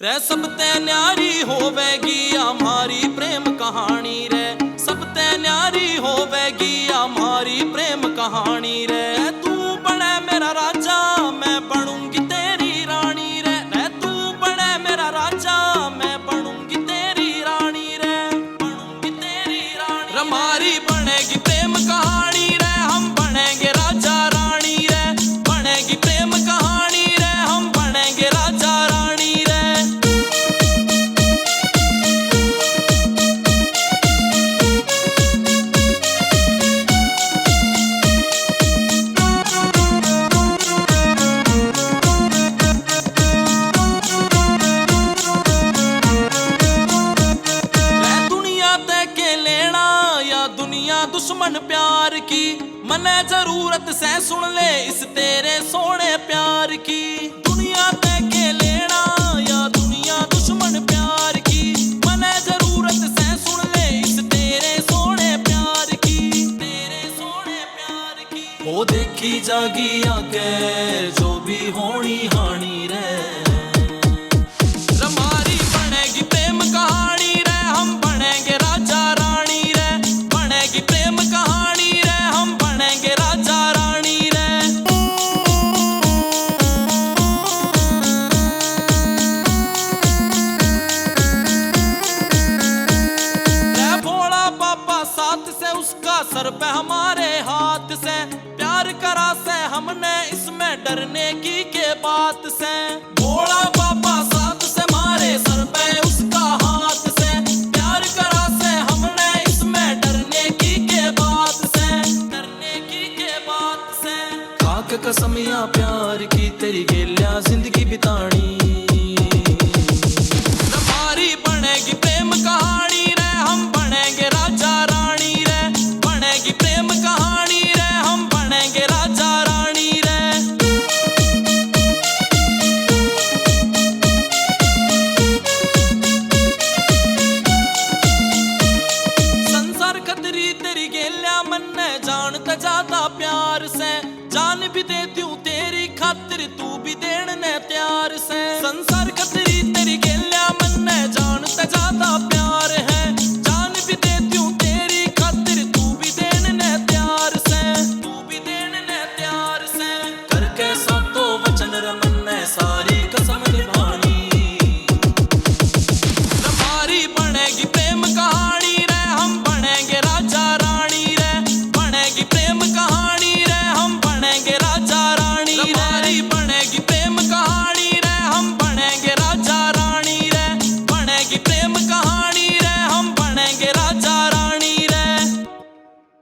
रे सब ते न्यारी होवेगी हमारी प्रेम कहानी रे, सब ते न्यारी होवेगी हमारी प्रेम कहानी रे। तू बने मेरा राजा मैं बनूंगी तेरी रानी रे, तू बने मेरा राजा मैं बनूंगी तेरी रानी रे, बनूंगी तेरी रानी। हमारी बनेगी प्रेम कहानी रे, हम बनेंगे राजा रानी रे, बनेगी प्रेम कहानी रे, हम बनेंगे राजा रानी रे। दुश्मन प्यार की मने जरूरत से सुन ले इस तेरे सोने प्यार की। दुनिया ते के लेना या दुनिया दुश्मन प्यार की, मने जरूरत से सुन ले इस तेरे सोने प्यार की, तेरे सोने प्यार की। वो देखी जागी आगे जो भी होनी हानी रे, हमारी बनेगी प्रेम कहानी रे, हम बनेंगे राजा रानी रे, बनेगी प्रेम कहानी रे, हम बनेंगे राजा रानी रे। रे भोला बाबा साथ से उसका सर पे हमारे हाथ से, प्यार करा से हमने इसमें डरने की के